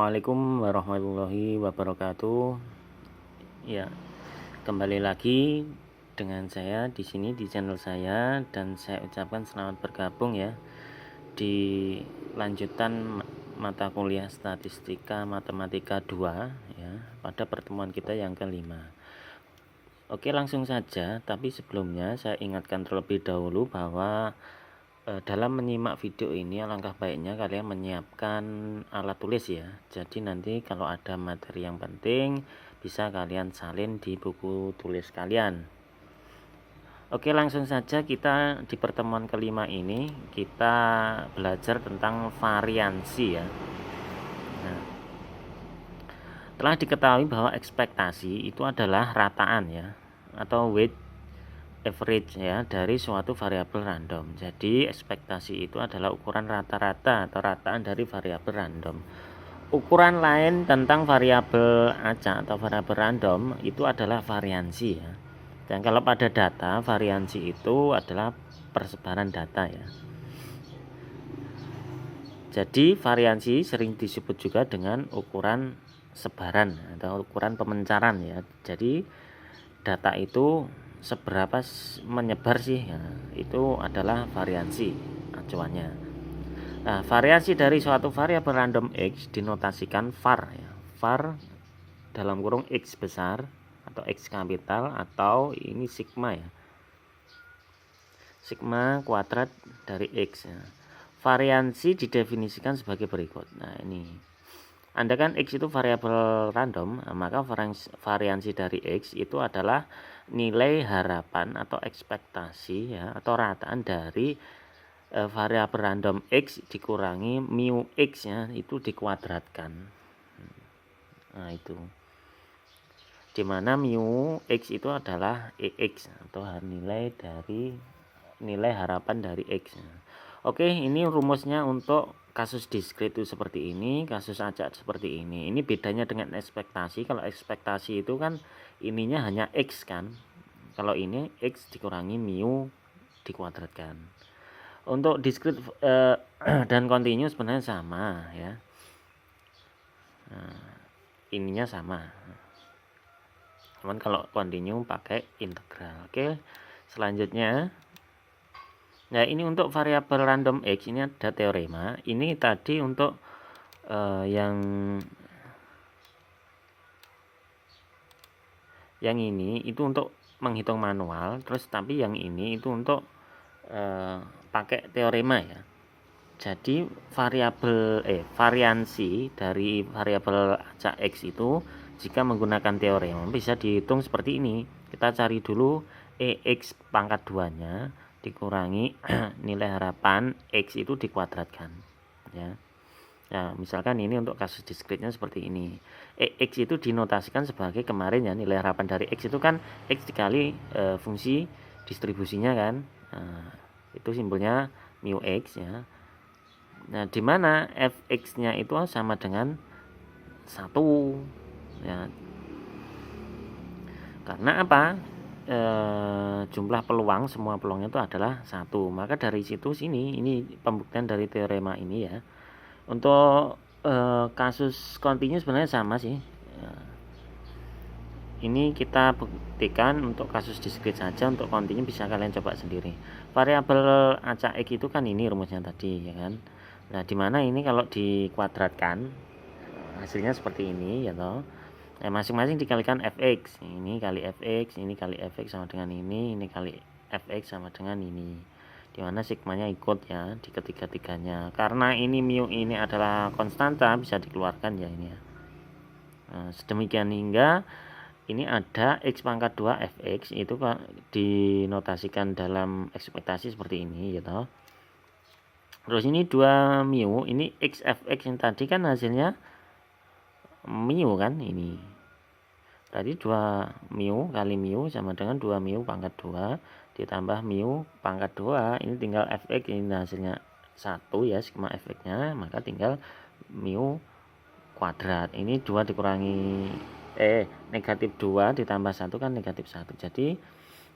Assalamualaikum warahmatullahi wabarakatuh. Ya, kembali lagi dengan saya di sini di channel saya, dan saya ucapkan selamat bergabung ya di lanjutan mata kuliah Statistika Matematika 2 ya, pada pertemuan kita yang kelima. Oke, langsung saja, tapi sebelumnya saya ingatkan terlebih dahulu bahwa dalam menyimak video ini alangkah baiknya kalian menyiapkan alat tulis ya. Jadi nanti kalau ada materi yang penting bisa kalian salin di buku tulis kalian. Oke, langsung saja kita di pertemuan kelima ini kita belajar tentang variansi ya. Nah, telah diketahui bahwa ekspektasi itu adalah rataan ya, atau weight average ya dari suatu variabel random. Jadi ekspektasi itu adalah ukuran rata-rata atau rataan dari variabel random. Ukuran lain tentang variabel acak atau variabel random itu adalah variansi ya. Dan kalau pada data, variansi itu adalah persebaran data ya. Jadi variansi sering disebut juga dengan ukuran sebaran atau ukuran pemencaran ya. Jadi data itu seberapa menyebar sih ya, itu adalah variansi acuannya. Nah, variansi dari suatu variabel random X dinotasikan var ya. Var dalam kurung X besar atau X kapital, atau ini sigma ya, sigma kuadrat dari X ya. Variansi didefinisikan sebagai berikut. Nah, ini andaikan X itu variabel random, maka variansi dari X itu adalah nilai harapan atau ekspektasi ya, atau rataan dari variabel random X dikurangi mu X ya, itu dikuadratkan. Nah, itu dimana mu X itu adalah EX atau nilai dari nilai harapan dari X. Oke, ini rumusnya untuk kasus diskrit itu seperti ini, kasus acak seperti ini. Ini bedanya dengan ekspektasi. Kalau ekspektasi itu kan ininya hanya X kan. Kalau ini X dikurangi mu dikuadratkan. Untuk diskrit dan kontinu sebenarnya sama ya. Nah, ininya sama. Cuman kalau kontinu pakai integral. Oke, selanjutnya. Nah, ini untuk variabel random X ini ada teorema. Ini tadi untuk yang ini itu untuk menghitung manual, terus tapi yang ini itu untuk pakai teorema ya. Jadi variansi dari variabel acak X itu jika menggunakan teorema bisa dihitung seperti ini. Kita cari dulu EX pangkat 2-nya dikurangi nilai harapan X itu dikuadratkan ya. Nah, misalkan ini untuk kasus diskritnya seperti ini. X itu dinotasikan sebagai kemarin ya, nilai harapan dari X itu kan X dikali fungsi distribusinya kan. Nah, itu simbolnya mu X ya. Nah, di mana fx-nya itu sama dengan 1 ya. Karena apa? Jumlah peluang, semua peluangnya itu adalah 1. Maka dari situ ini pembuktian dari teorema ini ya. Untuk kasus kontinu sebenarnya sama sih. Ini kita buktikan untuk kasus diskrit saja, untuk kontinu bisa kalian coba sendiri. Variabel acak X itu kan ini rumusnya tadi ya kan. Nah, dimana ini kalau dikuadratkan hasilnya seperti ini ya toh. Nah, masing-masing dikalikan fx, ini kali fx, ini kali fx sama dengan ini kali fx sama dengan ini, dimana sigmanya ikut ya di ketiga-tiganya. Karena ini mu ini adalah konstanta, bisa dikeluarkan ya ini ya. Nah, sedemikian hingga ini ada x pangkat 2 fx itu dinotasikan dalam ekspektasi seperti ini ya toh. Terus ini 2 mu, ini x fx yang tadi kan hasilnya mu kan, ini tadi 2 mu kali mu sama dengan 2 mu pangkat 2 ditambah mu pangkat 2, ini tinggal fx, ini hasilnya 1 ya sigma fx-nya, maka tinggal mu kuadrat. Ini 2 dikurangi negatif 2 ditambah 1 kan negatif 1. Jadi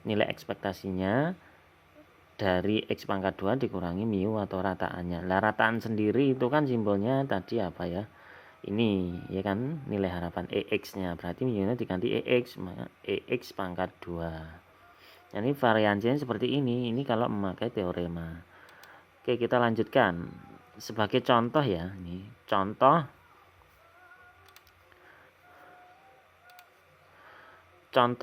nilai ekspektasinya dari x pangkat 2 dikurangi mu atau rataannya. Lah, rataan sendiri itu kan simbolnya tadi apa ya? ini ya kan, nilai harapan EX-nya, berarti mu-nya diganti EX, maka EX pangkat 2. Nah, ini variansinya seperti ini kalau memakai teorema. Oke, kita lanjutkan. Sebagai contoh ya, ini contoh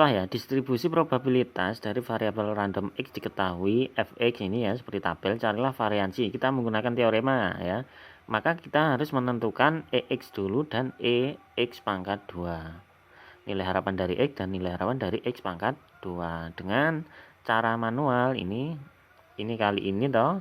ya, distribusi probabilitas dari variabel random X diketahui Fx ini ya, seperti tabel, carilah variansi. Kita menggunakan teorema ya. Maka kita harus menentukan EX dulu dan EX pangkat 2. Nilai harapan dari X dan nilai harapan dari X pangkat 2. Dengan cara manual ini kali ini toh,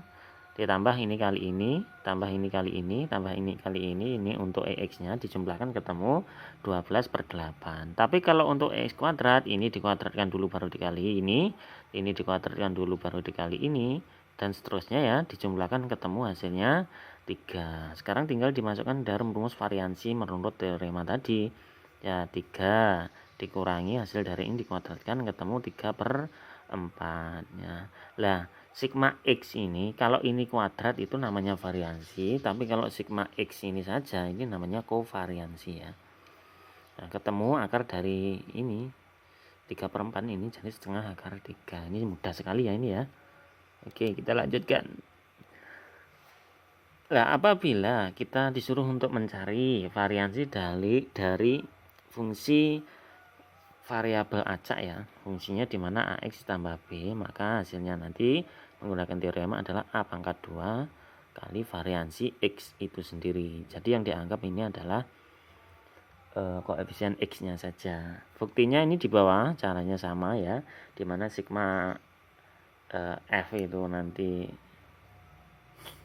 ditambah ini kali ini, tambah ini kali ini, tambah ini kali ini untuk EX-nya dijumlahkan ketemu 12/8. Tapi kalau untuk EX kuadrat, ini dikuadratkan dulu baru dikali ini dikuadratkan dulu baru dikali ini, dan seterusnya ya, dijumlahkan ketemu hasilnya 3. Sekarang tinggal dimasukkan dalam rumus variansi menurut teorema tadi. Ya, 3 dikurangi hasil dari ini dikuadratkan ketemu 3/4 ya. Lah, sigma X ini kalau ini kuadrat itu namanya variansi, tapi kalau sigma X ini saja ini namanya kovariansi ya. Nah, ketemu akar dari ini 3/4 ini jadi setengah akar 3. Ini mudah sekali ya ini ya. Oke, kita lanjutkan. Nah, apabila kita disuruh untuk mencari variansi dari fungsi variabel acak ya, fungsinya dimana AX ditambah B, maka hasilnya nanti menggunakan teorema adalah A pangkat 2 kali variansi X itu sendiri. Jadi yang dianggap ini adalah koefisien X-nya saja. Buktinya ini di bawah, caranya sama ya, dimana sigma F itu nanti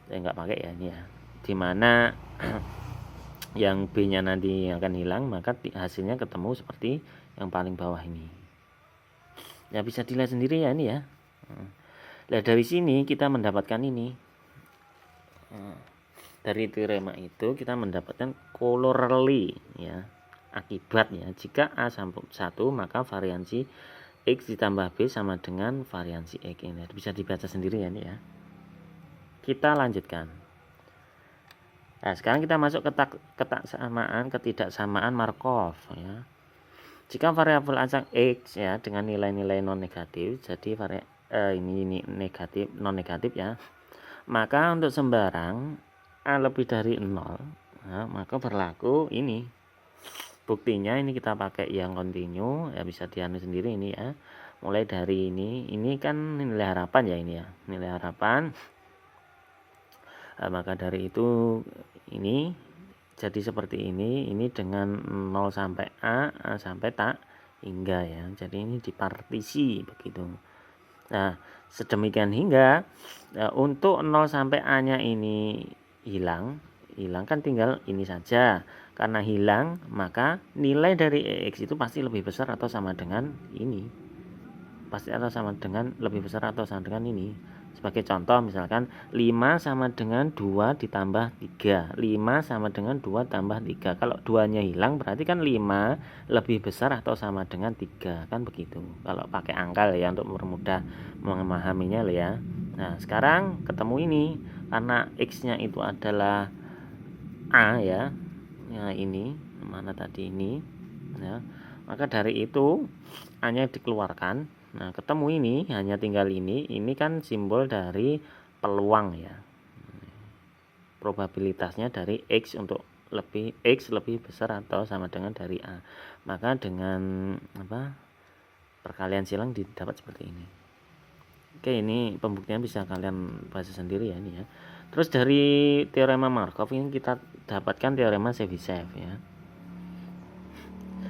saya nggak pakai ya ini ya, dimana yang B-nya nanti akan hilang, maka hasilnya ketemu seperti yang paling bawah ini. Ya, bisa dilihat sendiri ya ini ya. Nah, dari sini kita mendapatkan ini. Dari teorema itu kita mendapatkan corollary ya, akibat ya. Jika A sampai 1, maka variansi X ditambah B sama dengan variansi X. Ini bisa dibaca sendiri ya ini ya. Kita lanjutkan. Nah, sekarang kita masuk ke ketidaksamaan Markov ya. Jika variabel acak X ya dengan nilai-nilai non negatif, jadi ini negatif, non negatif ya, maka untuk sembarang A lebih dari 0 ya, maka berlaku ini. Buktinya ini kita pakai yang kontinu ya, bisa dianu sendiri ini ya. Mulai dari ini kan nilai harapan ya ini ya, nilai harapan. Nah, maka dari itu ini jadi seperti ini dengan 0 sampai A sampai tak hingga ya. Jadi ini dipartisi begitu. Nah, sedemikian hingga untuk 0 sampai A-nya ini hilang kan tinggal ini saja. Karena hilang, maka nilai dari EX itu pasti lebih besar atau sama dengan ini. Pasti atau sama dengan lebih besar atau sama dengan ini. Sebagai contoh misalkan 5 sama dengan 2 ditambah 3. 5 sama dengan 2 tambah 3. Kalau 2-nya hilang berarti kan 5 lebih besar atau sama dengan 3. Kan begitu. Kalau pakai angka ya untuk mempermudah memahaminya ya. Nah, sekarang ketemu ini karena X-nya itu adalah A ya. Ya ini, mana tadi ini ya. Maka dari itu A-nya dikeluarkan. Nah, ketemu ini hanya tinggal ini kan simbol dari peluang ya, probabilitasnya dari X untuk X lebih besar atau sama dengan dari A. Maka dengan perkalian silang didapat seperti ini. Oke, ini pembuktian bisa kalian baca sendiri ya ini ya. Terus dari teorema Markov ini kita dapatkan teorema Chebyshev ya,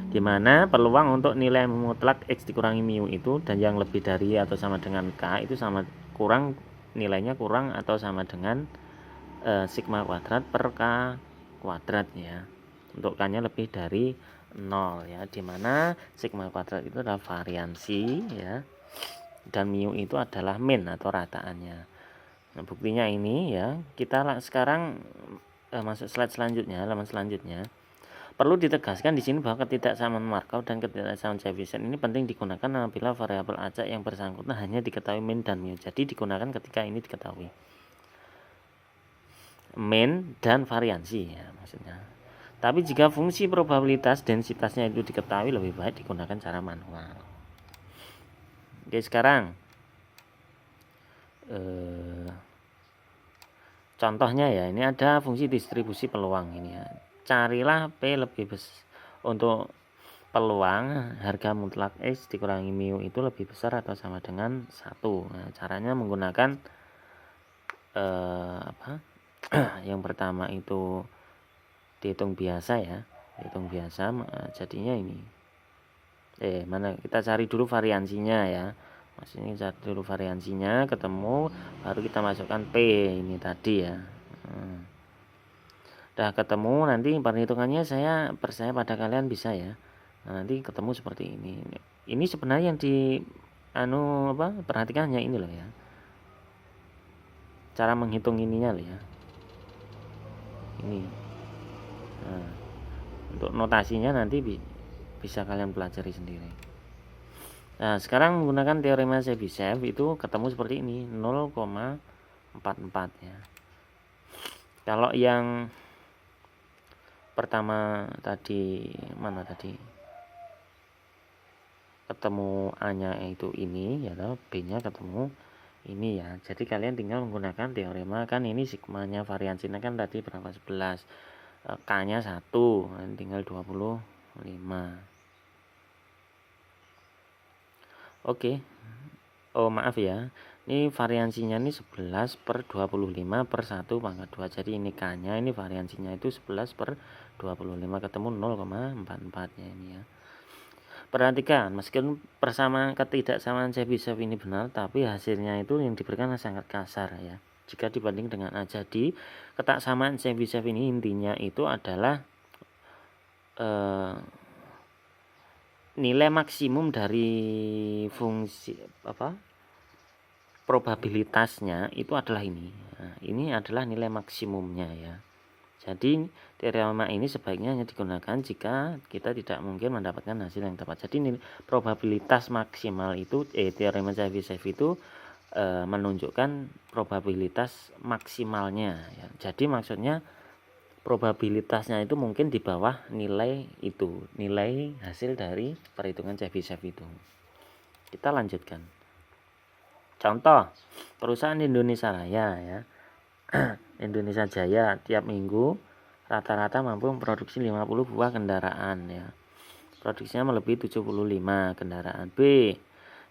dimana peluang untuk nilai mutlak X dikurangi mu itu dan yang lebih dari atau sama dengan K itu nilainya kurang atau sama dengan sigma kuadrat per K kuadrat ya. Untuk K nya lebih dari 0 ya, dimana sigma kuadrat itu adalah variansi ya, dan mu itu adalah mean atau rataannya. Nah, buktinya ini ya. Kita sekarang masuk slide selanjutnya, halaman selanjutnya. Perlu ditegaskan di sini bahwa ketidaksamaan Markov dan ketidaksamaan Chebyshev ini penting digunakan apabila variabel acak yang bersangkutan hanya diketahui mean dan mu. Jadi digunakan ketika ini diketahui mean dan variansi ya maksudnya. Tapi jika fungsi probabilitas densitasnya itu diketahui, lebih baik digunakan cara manual. Oke, sekarang contohnya ya, ini ada fungsi distribusi peluang ini ya. Carilah P lebih besar untuk peluang harga mutlak X dikurangi mu itu lebih besar atau sama dengan 1. Nah, caranya menggunakan yang pertama itu dihitung biasa ya. Dihitung biasa, jadinya ini. Mana kita cari dulu variansinya ya. Maksudnya cari dulu variansinya, ketemu, baru kita masukkan P ini tadi ya. Udah ketemu, nanti perhitungannya saya percaya pada kalian bisa ya. Nah, nanti ketemu seperti ini. Ini sebenarnya yang di perhatikan hanya ini loh ya. Cara menghitung ininya loh ya. Ini. Nah, untuk notasinya nanti bisa kalian pelajari sendiri. Nah, sekarang menggunakan teorema Chebyshev itu ketemu seperti ini, 0,44 ya. Kalau yang pertama tadi mana tadi? Ketemu A-nya itu ini ya, B-nya ketemu ini ya. Jadi kalian tinggal menggunakan teorema, kan ini sigmanya variansinya kan tadi berapa? 11. K-nya 1, tinggal 25. Oke. Oh, maaf ya. Ini variansinya ini 11 per 25 per 1 pangkat 2. Jadi ini K-nya, ini variansinya itu 11 per 25 ketemu 0,44 ya ini ya. Perhatikan, meskipun persamaan ketidaksamaan Chebyshev ini benar, tapi hasilnya itu yang diberikan sangat kasar ya. Jika dibanding dengan A. Jadi ketaksamaan Chebyshev ini intinya itu adalah nilai maksimum dari fungsi probabilitasnya itu adalah ini. Nah, ini adalah nilai maksimumnya ya. Jadi teorema ini sebaiknya hanya digunakan jika kita tidak mungkin mendapatkan hasil yang tepat. Jadi nilai probabilitas maksimal itu teorema Chebyshev itu menunjukkan probabilitas maksimalnya ya. Jadi maksudnya probabilitasnya itu mungkin di bawah nilai itu, nilai hasil dari perhitungan Chebyshev itu. Kita lanjutkan. Contoh, perusahaan Indonesia Raya ya. Indonesia Jaya tiap minggu rata-rata mampu memproduksi 50 buah kendaraan ya. Produksinya melebihi 75 kendaraan. B.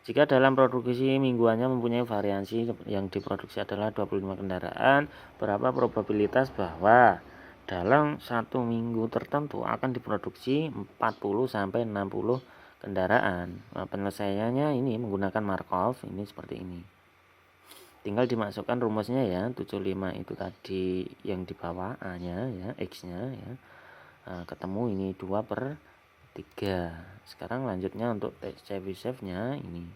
Jika dalam produksi mingguannya mempunyai variansi yang diproduksi adalah 25 kendaraan, berapa probabilitas bahwa dalam satu minggu tertentu akan diproduksi 40 sampai 60 kendaraan. Nah, penyelesaiannya ini menggunakan Markov ini seperti ini. Tinggal dimasukkan rumusnya ya, 75 itu tadi yang di bawah A-nya ya, X-nya ya. Nah, ketemu ini 2 per 3. Sekarang lanjutnya untuk Chebyshev-nya ini.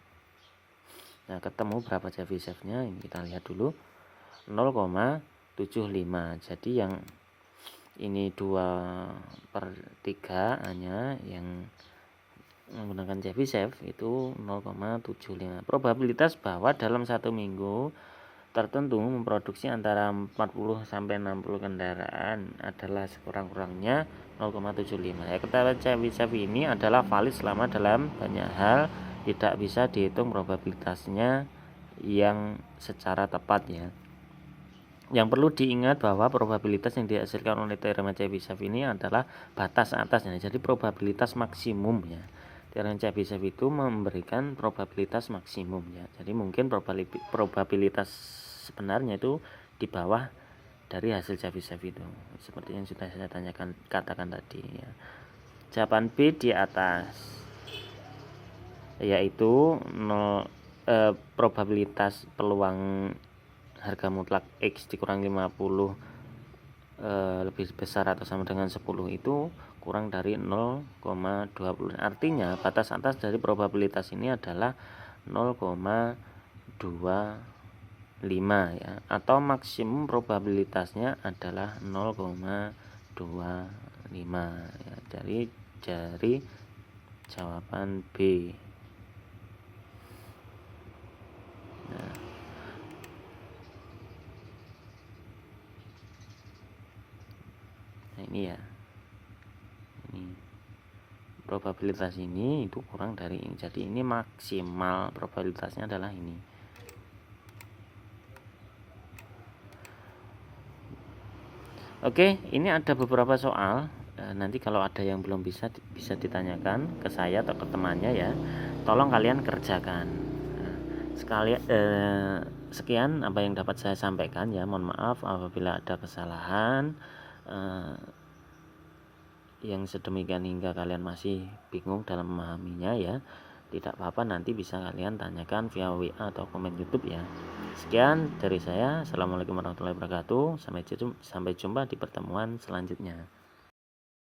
Nah, ketemu berapa Chebyshev-nya? Ini kita lihat dulu. 0,75. Jadi yang ini 2 per 3 A-nya yang menggunakan Chebyshev itu 0,75. Probabilitas bahwa dalam satu minggu tertentu memproduksi antara 40 sampai 60 kendaraan adalah sekurang-kurangnya 0,75. Ya, kata Chebyshev ini adalah valid selama dalam banyak hal tidak bisa dihitung probabilitasnya yang secara tepat ya. Yang perlu diingat bahwa probabilitas yang dihasilkan oleh teorema Chebyshev ini adalah batas atasnya. Jadi probabilitas maksimum ya. Teorema Chebyshev itu memberikan probabilitas maksimum ya. Jadi mungkin probabilitas sebenarnya itu di bawah dari hasil Chebyshev itu. Seperti yang sudah saya katakan tadi ya. Jawaban B di atas, yaitu probabilitas peluang harga mutlak X dikurangi 50 lebih besar atau sama dengan 10 itu kurang dari 0,20. Artinya batas atas dari probabilitas ini adalah 0,25 ya, atau maksimum probabilitasnya adalah 0,25 ya. Dari jawaban B. Nah, ini ya. probabilitas ini itu kurang dari ini, jadi ini maksimal probabilitasnya adalah ini. Oke, ini ada beberapa soal. Nanti kalau ada yang belum bisa ditanyakan ke saya atau ke temannya ya, tolong kalian kerjakan. Sekian apa yang dapat saya sampaikan ya, mohon maaf apabila ada kesalahan yang sedemikian hingga kalian masih bingung dalam memahaminya ya. Tidak apa-apa, nanti bisa kalian tanyakan via WA atau komen YouTube ya. Sekian dari saya. Assalamualaikum warahmatullahi wabarakatuh. Sampai jumpa di pertemuan selanjutnya.